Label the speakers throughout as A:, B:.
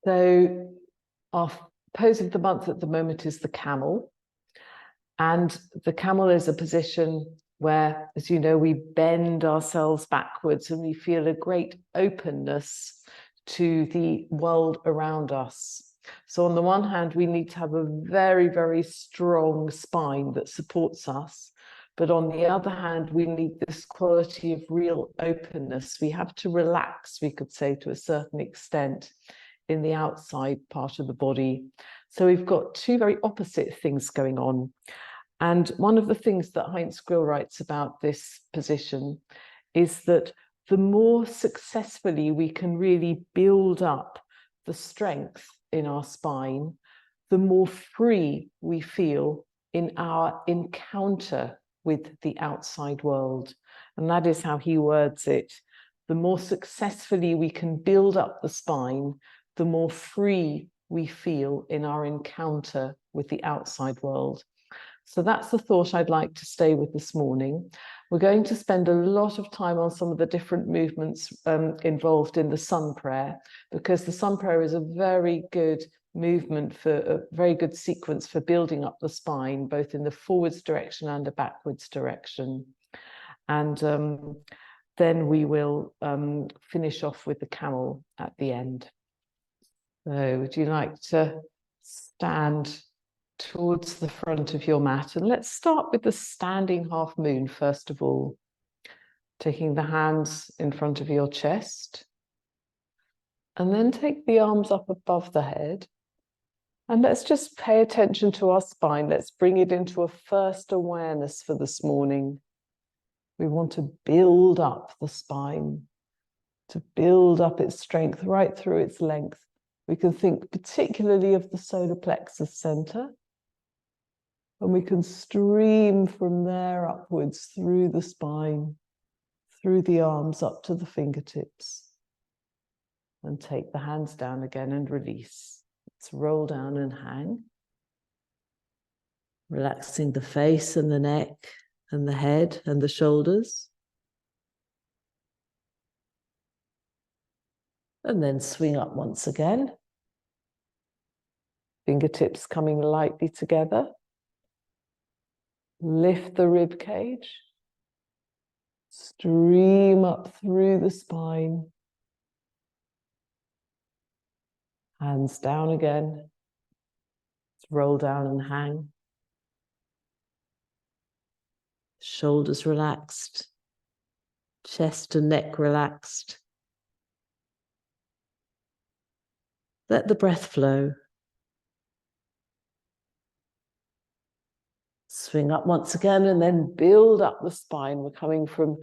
A: So our pose of the month at the moment is the camel. And the camel is a position where, as you know, we bend ourselves backwards and we feel a great openness to the world around us. So on the one hand, we need to have a very, very strong spine that supports us. But on the other hand, we need this quality of real openness. We have to relax, we could say, to a certain extent in the outside part of the body. So we've got two very opposite things going on. And one of the things that Heinz Grill writes about this position is that the more successfully we can really build up the strength in our spine, the more free we feel in our encounter with the outside world. And that is how he words it. The more successfully we can build up the spine, the more free we feel in our encounter with the outside world. So that's the thought I'd like to stay with this morning. We're going to spend a lot of time on some of the different movements involved in the sun prayer, because the sun prayer is a very good movement, for a very good sequence for building up the spine, both in the forwards direction and the backwards direction. And then we will finish off with the camel at the end. So would you like to stand towards the front of your mat? And let's start with the standing half moon first of all. Taking the hands in front of your chest. And then take the arms up above the head. And let's just pay attention to our spine. Let's bring it into a first awareness for this morning. We want to build up the spine, to build up its strength right through its length. We can think particularly of the solar plexus center. And we can stream from there upwards through the spine, through the arms up to the fingertips. And take the hands down again and release. Let's roll down and hang. Relaxing the face and the neck and the head and the shoulders. And then swing up once again. Fingertips coming lightly together. Lift the rib cage. Stream up through the spine. Hands down again. Let's roll down and hang. Shoulders relaxed. Chest and neck relaxed. Let the breath flow. Swing up once again and then build up the spine. We're coming from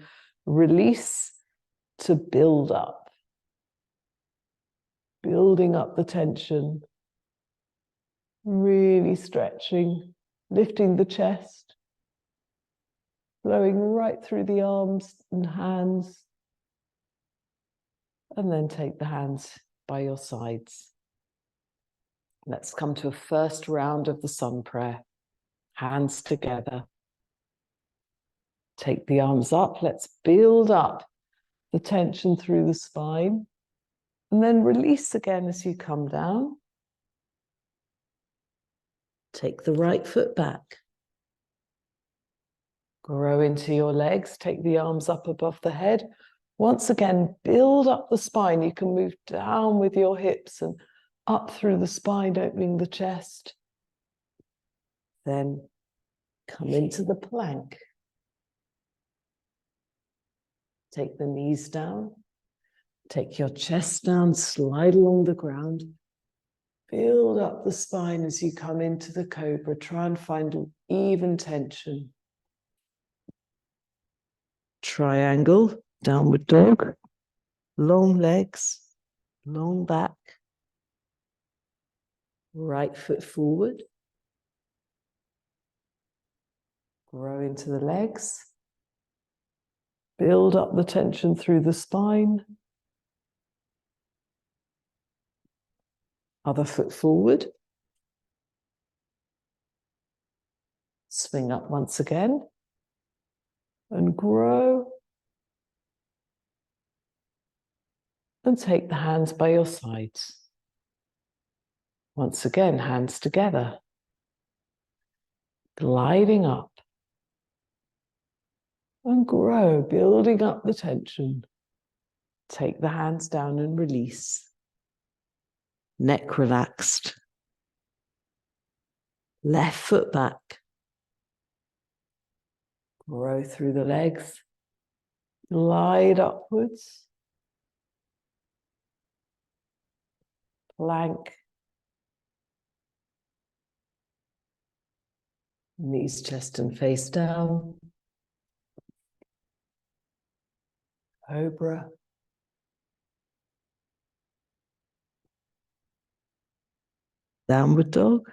A: release to build up. Building up the tension. Really stretching, lifting the chest. Flowing right through the arms and hands. And then take the hands by your sides. Let's come to a first round of the sun prayer. Hands together. Take the arms up. Let's build up the tension through the spine. And then release again as you come down. Take the right foot back. Grow into your legs. Take the arms up above the head. Once again, build up the spine. You can move down with your hips and up through the spine, opening the chest. Then come into the plank. Take the knees down. Take your chest down, slide along the ground. Build up the spine as you come into the cobra. Try and find an even tension. Triangle, downward dog. Long legs, long back. Right foot forward. Grow into the legs. Build up the tension through the spine. Other foot forward. Swing up once again. And grow. And take the hands by your sides. Once again, hands together, gliding up and grow, building up the tension. Take the hands down and release. Neck relaxed. Left foot back. Grow through the legs. Glide upwards. Plank. Knees, chest, and face down. Cobra. Downward dog.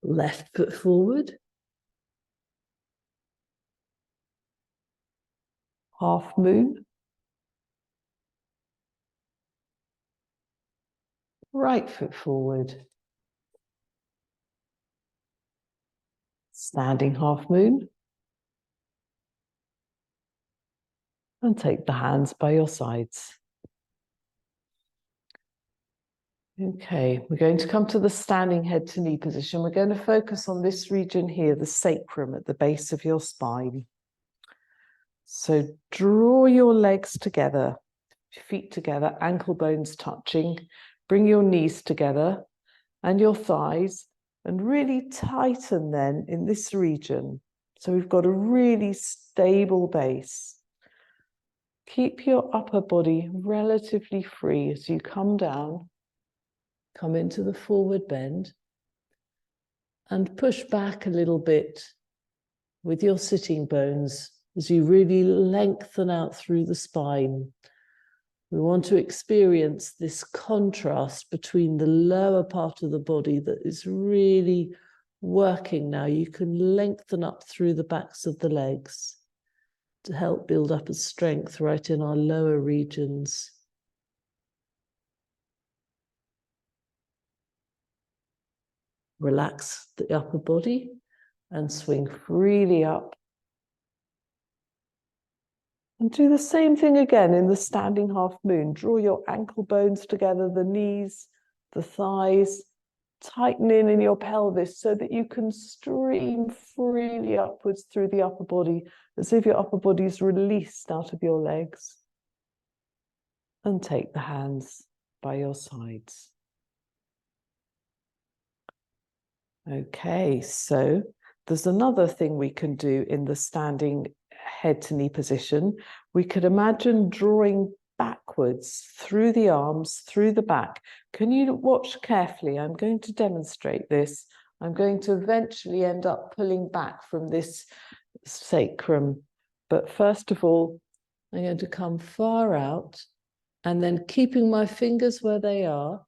A: Left foot forward. Half moon. Right foot forward. Standing half moon. And take the hands by your sides. Okay, we're going to come to the standing head to knee position. We're going to focus on this region here, the sacrum at the base of your spine. So draw your legs together, feet together, ankle bones touching. Bring your knees together and your thighs and really tighten then in this region. So we've got a really stable base. Keep your upper body relatively free as you come down. Come into the forward bend and push back a little bit with your sitting bones as you really lengthen out through the spine. We want to experience this contrast between the lower part of the body that is really working now. You can lengthen up through the backs of the legs to help build up a strength right in our lower regions. Relax the upper body and swing freely up. And do the same thing again in the standing half moon. Draw your ankle bones together, the knees, the thighs. Tighten in your pelvis so that you can stream freely upwards through the upper body, as if your upper body is released out of your legs. And take the hands by your sides. Okay, so there's another thing we can do in the standing head to knee position. We could imagine drawing backwards through the arms, through the back. Can you watch carefully? I'm going to demonstrate this. I'm going to eventually end up pulling back from this sacrum. But first of all, I'm going to come far out and then keeping my fingers where they are,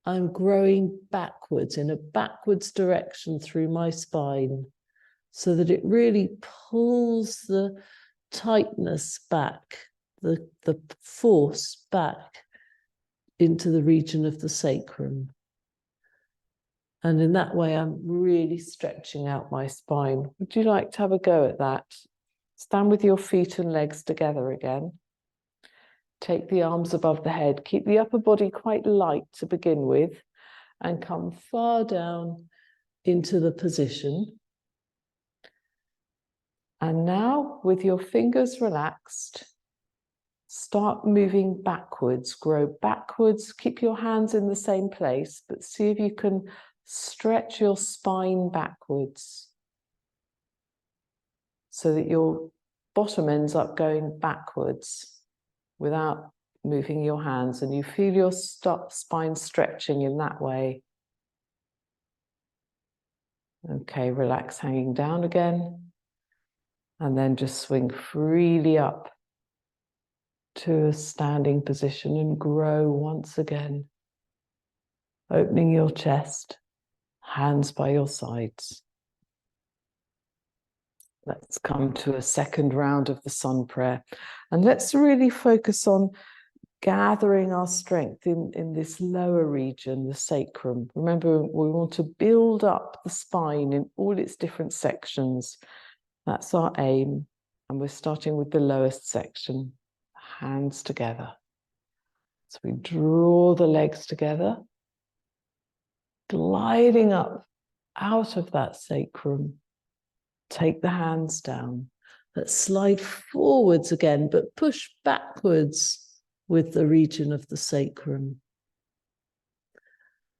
A: I'm growing backwards in a backwards direction through my spine so that it really pulls the tightness back, the force back into the region of the sacrum. And in that way, I'm really stretching out my spine. Would you like to have a go at that? Stand with your feet and legs together again. Take the arms above the head. Keep the upper body quite light to begin with and come far down into the position. And now, with your fingers relaxed, start moving backwards, grow backwards, keep your hands in the same place, but see if you can stretch your spine backwards so that your bottom ends up going backwards without moving your hands, and you feel your spine stretching in that way. Okay, relax, hanging down again, and then just swing freely up to a standing position and grow once again, opening your chest, hands by your sides. Let's come to a second round of the sun prayer, and let's really focus on gathering our strength in this lower region, the sacrum. Remember, we want to build up the spine in all its different sections. That's our aim, and we're starting with the lowest section, hands together. So we draw the legs together, gliding up out of that sacrum. Take the hands down. Let's slide forwards again, but push backwards with the region of the sacrum.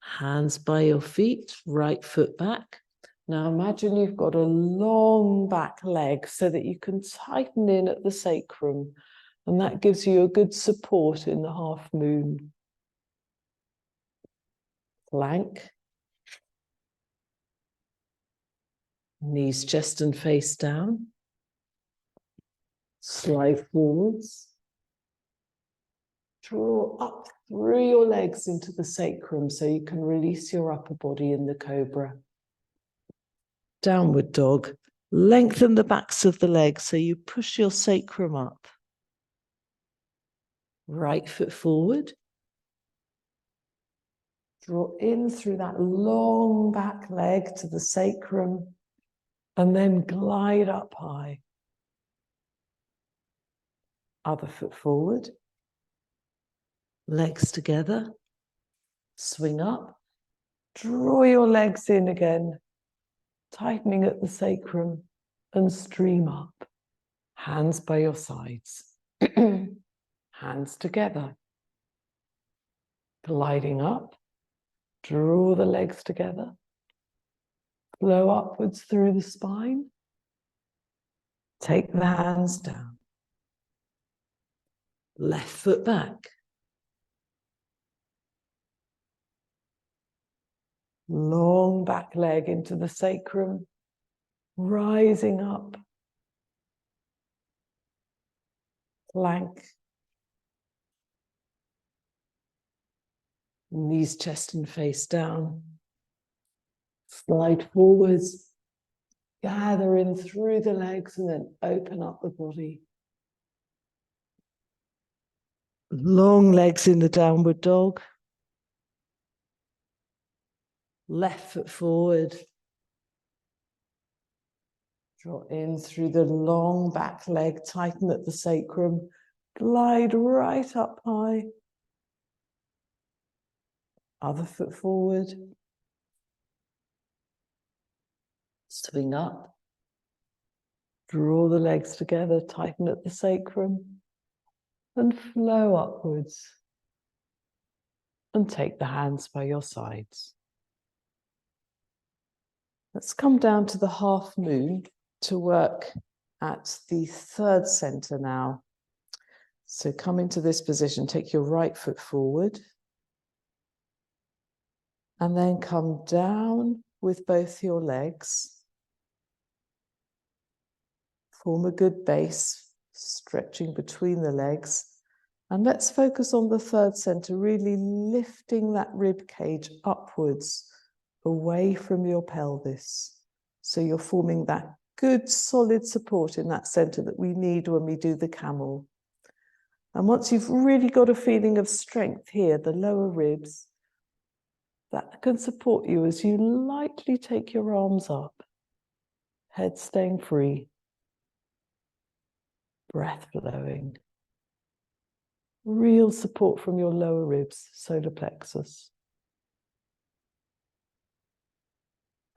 A: Hands by your feet, right foot back. Now imagine you've got a long back leg so that you can tighten in at the sacrum, and that gives you a good support in the half moon. Plank. Knees, chest and face down. Slide forwards. Draw up through your legs into the sacrum so you can release your upper body in the cobra. Downward dog. Lengthen the backs of the legs so you push your sacrum up. Right foot forward. Draw in through that long back leg to the sacrum and then glide up high. Other foot forward. Legs together. Swing up. Draw your legs in again, tightening at the sacrum and stream up. Hands by your sides. Hands together. Gliding up. Draw the legs together. Flow upwards through the spine. Take the hands down. Left foot back. Long back leg into the sacrum. Rising up. Plank. Knees, chest and face down. Slide forwards. Gather in through the legs and then open up the body. Long legs in the downward dog. Left foot forward. Draw in through the long back leg, tighten at the sacrum. Glide right up high. Other foot forward. Swing up. Draw the legs together, tighten at the sacrum. And flow upwards. And take the hands by your sides. Let's come down to the half moon to work at the third center now. So come into this position, take your right foot forward. And then come down with both your legs. Form a good base, stretching between the legs. And let's focus on the third center, really lifting that rib cage upwards, away from your pelvis. So you're forming that good solid support in that center that we need when we do the camel. And once you've really got a feeling of strength here, the lower ribs, that can support you as you lightly take your arms up, head staying free, breath flowing. Real support from your lower ribs, solar plexus.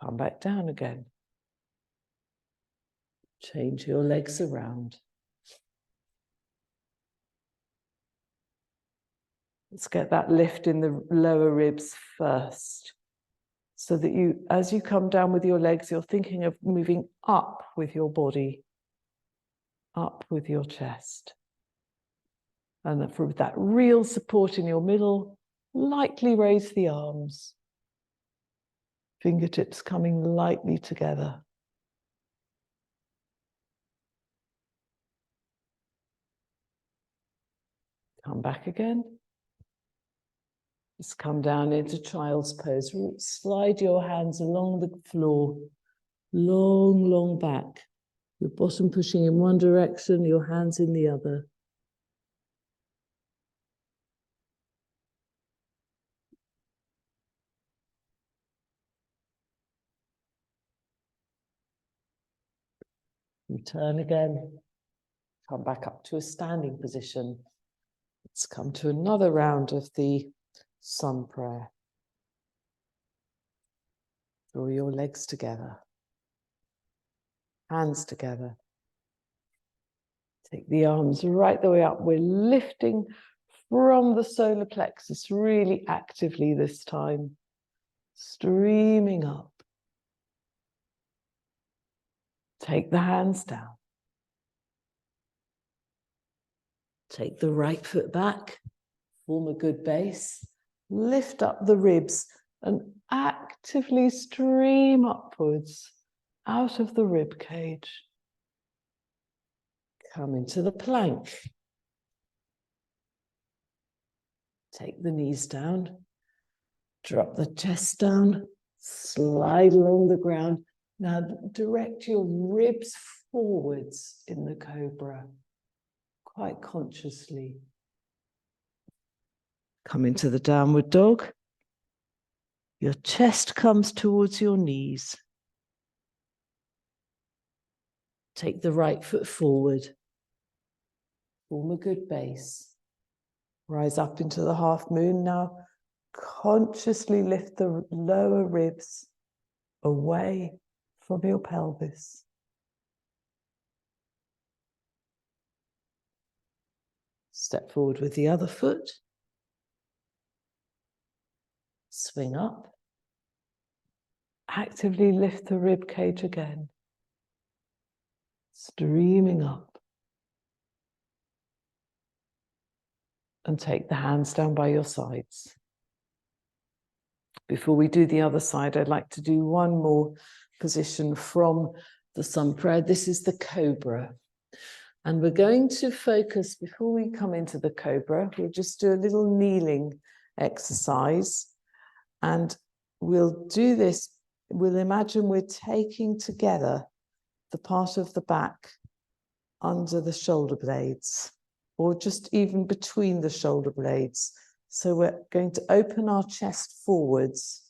A: Come back down again. Change your legs around. Let's get that lift in the lower ribs first. So that you, as you come down with your legs, you're thinking of moving up with your body, up with your chest. And then for that real support in your middle, lightly raise the arms. Fingertips coming lightly together. Come back again. Just come down into child's pose. Slide your hands along the floor. Long, long back. Your bottom pushing in one direction, your hands in the other. Return again. Come back up to a standing position. Let's come to another round of the sun prayer. Draw your legs together, hands together. Take the arms right the way up. We're lifting from the solar plexus really actively this time, streaming up. Take the hands down. Take the right foot back, form a good base. Lift up the ribs and actively stream upwards out of the rib cage. Come into the plank. Take the knees down. Drop the chest down. Slide along the ground. Now direct your ribs forwards in the cobra, quite consciously. Come into the downward dog. Your chest comes towards your knees. Take the right foot forward. Form a good base. Rise up into the half moon now. Consciously lift the lower ribs away from your pelvis. Step forward with the other foot. Swing up. Actively lift the rib cage again. Streaming up. And take the hands down by your sides. Before we do the other side, I'd like to do one more position from the sun prayer. This is the cobra. And we're going to focus, before we come into the cobra, we'll just do a little kneeling exercise. And we'll do this, we'll imagine we're taking together the part of the back under the shoulder blades, or just even between the shoulder blades. So we're going to open our chest forwards.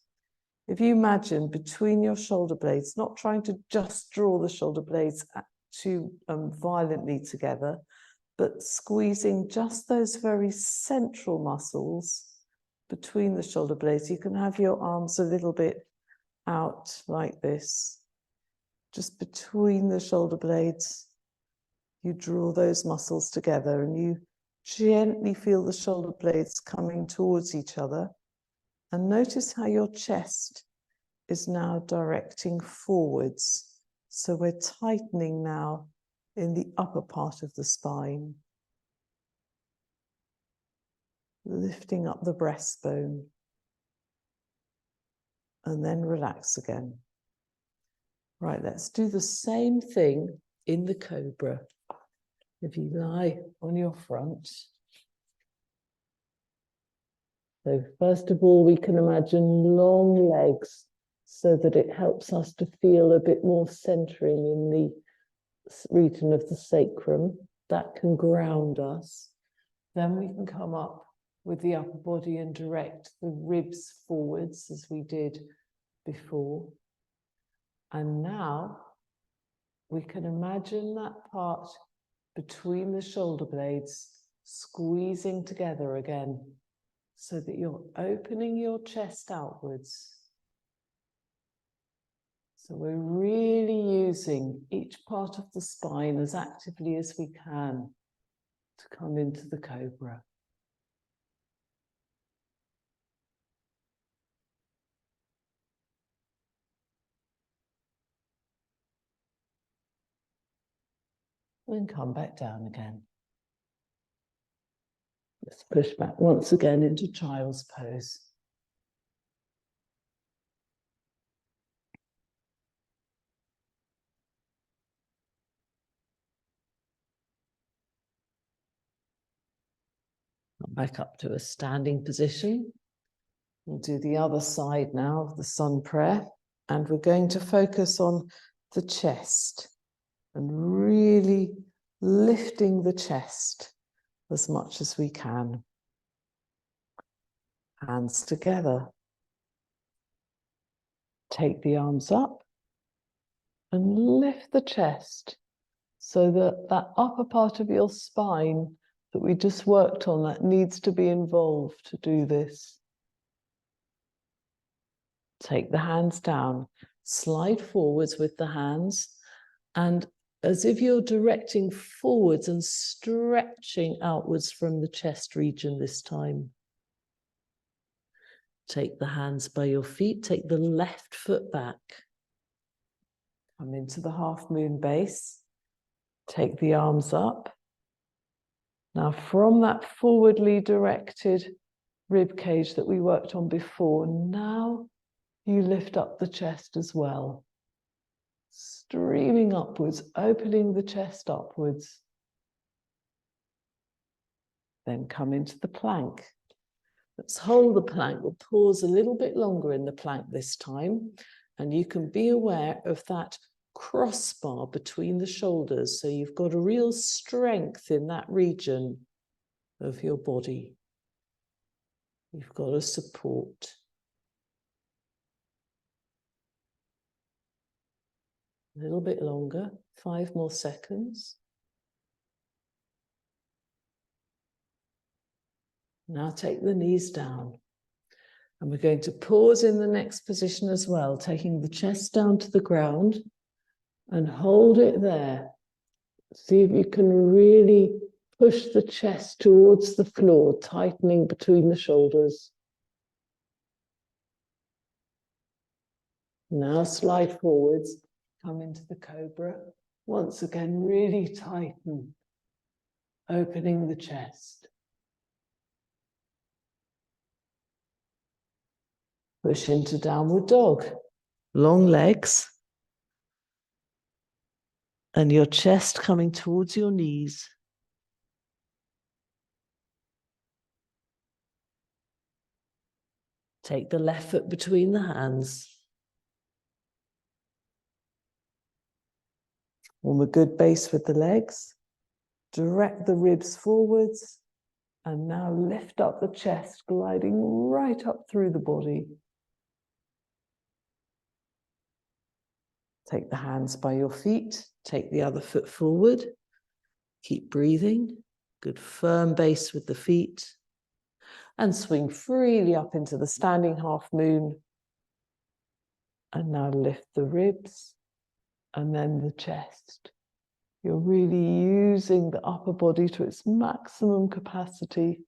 A: If you imagine between your shoulder blades, not trying to just draw the shoulder blades too violently together, but squeezing just those very central muscles between the shoulder blades. You can have your arms a little bit out like this, just between the shoulder blades. You draw those muscles together and you gently feel the shoulder blades coming towards each other. And notice how your chest is now directing forwards. So we're tightening now in the upper part of the spine. Lifting up the breastbone. And then relax again. Right, let's do the same thing in the cobra. If you lie on your front. So first of all, we can imagine long legs so that it helps us to feel a bit more centering in the region of the sacrum. That can ground us. Then we can come up with the upper body and direct the ribs forwards as we did before. And now we can imagine that part between the shoulder blades squeezing together again so that you're opening your chest outwards. So we're really using each part of the spine as actively as we can to come into the cobra. And come back down again. Let's push back once again into child's pose. Come back up to a standing position. We'll do the other side now of the sun prayer, and we're going to focus on the chest and really lifting the chest as much as we can. Hands together. Take the arms up and lift the chest so that that upper part of your spine that we just worked on that needs to be involved to do this. Take the hands down, slide forwards with the hands, and as if you're directing forwards and stretching outwards from the chest region this time. Take the hands by your feet, take the left foot back. Come into the half moon base, take the arms up. Now from that forwardly directed rib cage that we worked on before, now you lift up the chest as well. Streaming upwards, opening the chest upwards. Then come into the plank. Let's hold the plank. We'll pause a little bit longer in the plank this time. And you can be aware of that crossbar between the shoulders. So you've got a real strength in that region of your body. You've got a support. A little bit longer, 5 more seconds. Now take the knees down. And we're going to pause in the next position as well, taking the chest down to the ground and hold it there. See if you can really push the chest towards the floor, tightening between the shoulders. Now slide forwards, come into the cobra. Once again, really tighten, opening the chest. Push into downward dog. Long legs. And your chest coming towards your knees. Take the left foot between the hands. Form a good base with the legs. Direct the ribs forwards. And now lift up the chest, gliding right up through the body. Take the hands by your feet. Take the other foot forward. Keep breathing. Good firm base with the feet. And swing freely up into the standing half moon. And now lift the ribs and then the chest. You're really using the upper body to its maximum capacity.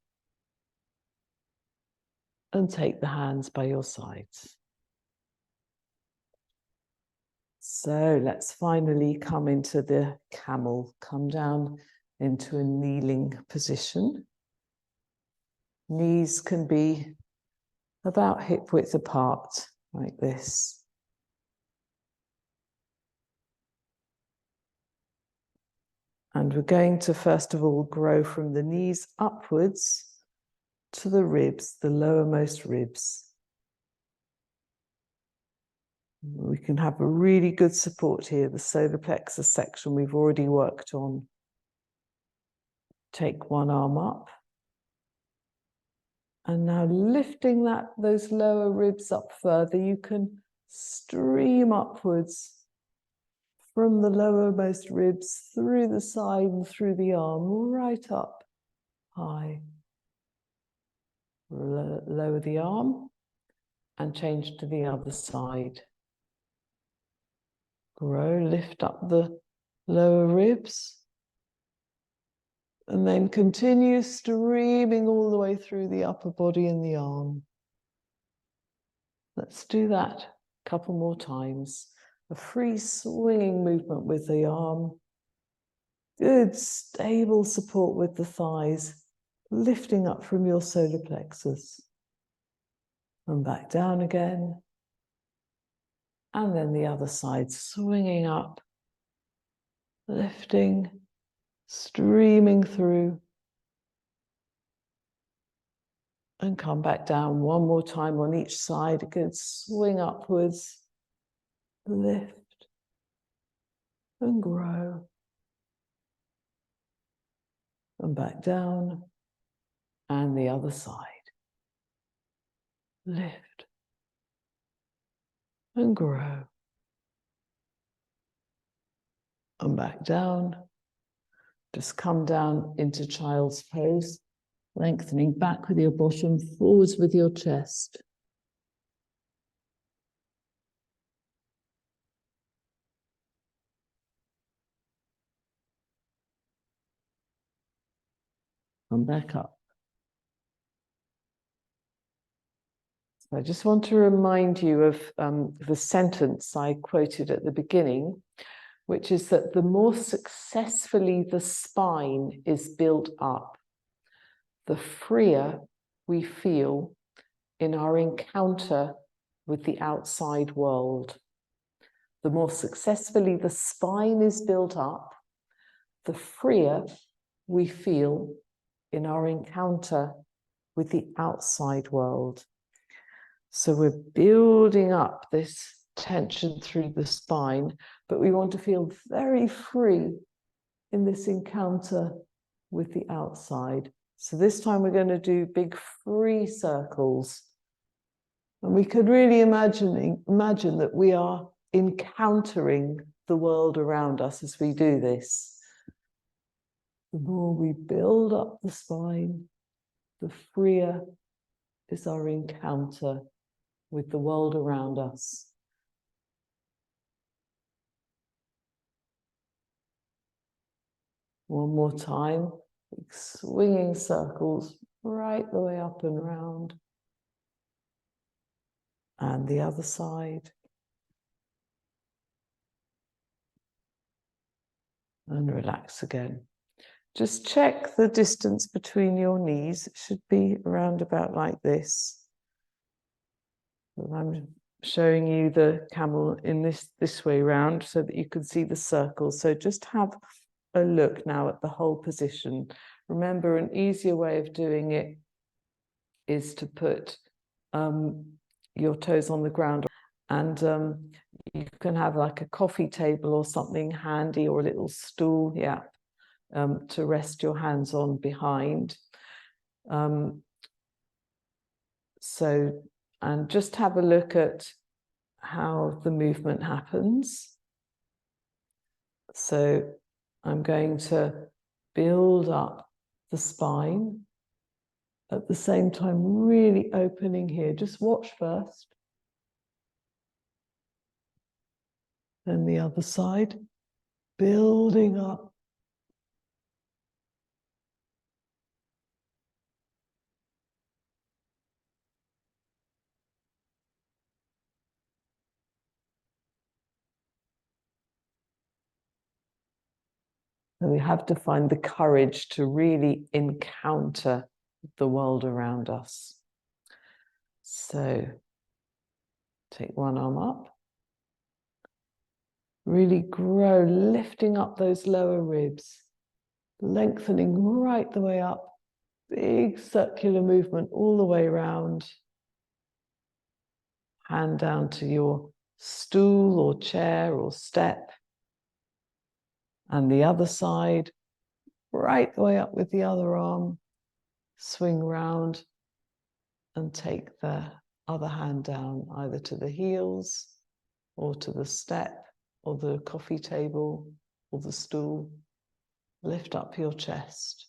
A: And take the hands by your sides. So let's finally come into the camel. Come down into a kneeling position. Knees can be about hip width apart, like this. And we're going to, first of all, grow from the knees upwards to the ribs, the lowermost ribs. We can have a really good support here, the solar plexus section we've already worked on. Take one arm up. And now lifting those lower ribs up further, you can stream upwards from the lowermost ribs, through the side and through the arm, right up high. Lower the arm and change to the other side. Grow, lift up the lower ribs. And then continue streaming all the way through the upper body and the arm. Let's do that a couple more times. A free swinging movement with the arm. Good stable support with the thighs, lifting up from your solar plexus. And back down again. And then the other side, swinging up, lifting, streaming through. And come back down one more time on each side. A good swing upwards, lift, and grow. And back down, and the other side. Lift, and grow. And back down. Just come down into child's pose, lengthening back with your bottom, forwards with your chest. Come back up. So I just want to remind you of the sentence I quoted at the beginning, which is that the more successfully the spine is built up, the freer we feel in our encounter with the outside world. The more successfully the spine is built up, the freer we feel in our encounter with the outside world. So we're building up this tension through the spine, but we want to feel very free in this encounter with the outside. So this time we're going to do big free circles. And we could really imagine that we are encountering the world around us as we do this. The more we build up the spine, the freer is our encounter with the world around us. One more time, swinging circles right the way up and round. And the other side. And relax again. Just check the distance between your knees. It should be around about like this. I'm showing you the camel in this way round so that you can see the circle. So just have a look now at the whole position. Remember, an easier way of doing it is to put your toes on the ground, and you can have like a coffee table or something handy, or a little stool, yeah, to rest your hands on behind. And just have a look at how the movement happens. So I'm going to build up the spine, at the same time really opening here. Just watch first. Then the other side, building up. And we have to find the courage to really encounter the world around us. So take one arm up. Really grow, lifting up those lower ribs, lengthening right the way up. Big circular movement all the way around. Hand down to your stool or chair or step. And the other side, right the way up with the other arm. Swing round and take the other hand down, either to the heels or to the step or the coffee table or the stool. Lift up your chest.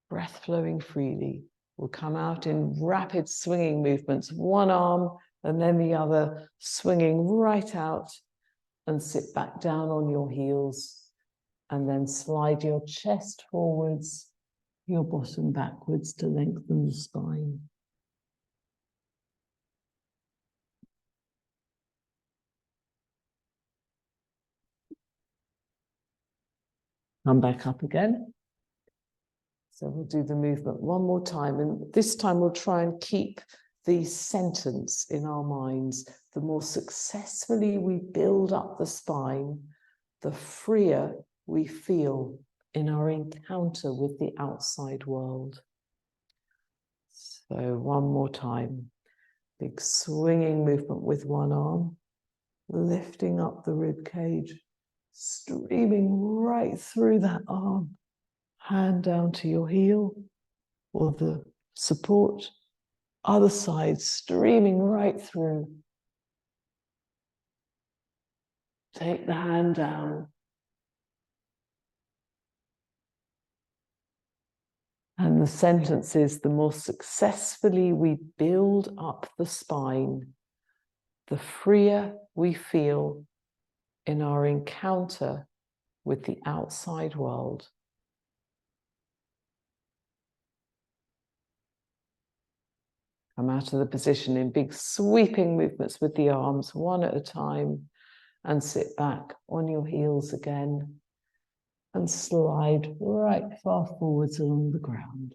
A: Breath flowing freely. Will come out in rapid swinging movements, one arm and then the other, swinging right out, and sit back down on your heels, and then slide your chest forwards, your bottom backwards to lengthen the spine. Come back up again. So we'll do the movement one more time, and this time we'll try and keep the sentence in our minds. The more successfully we build up the spine, the freer we feel in our encounter with the outside world. So one more time. Big swinging movement with one arm, lifting up the rib cage, streaming right through that arm. Hand down to your heel or the support. Other side, streaming right through. Take the hand down. And the sentence is, the more successfully we build up the spine, the freer we feel in our encounter with the outside world. Come out of the position in big sweeping movements with the arms, one at a time, and sit back on your heels again and slide right far forwards along the ground.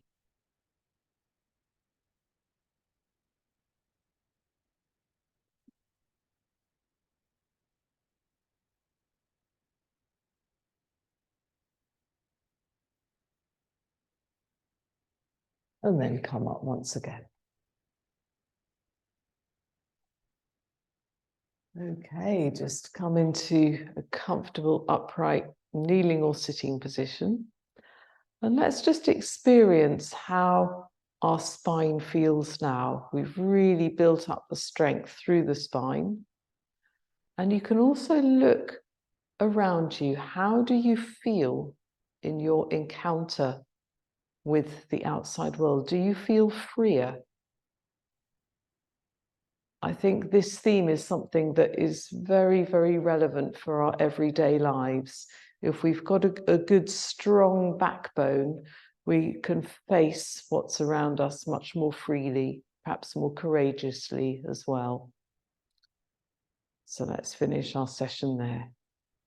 A: And then come up once again. Okay, just come into a comfortable upright kneeling or sitting position. And let's just experience how our spine feels now. We've really built up the strength through the spine. And you can also look around you. How do you feel in your encounter with the outside world? Do you feel freer? I think this theme is something that is very, very relevant for our everyday lives. If we've got a good, strong backbone, we can face what's around us much more freely, perhaps more courageously as well. So let's finish our session there.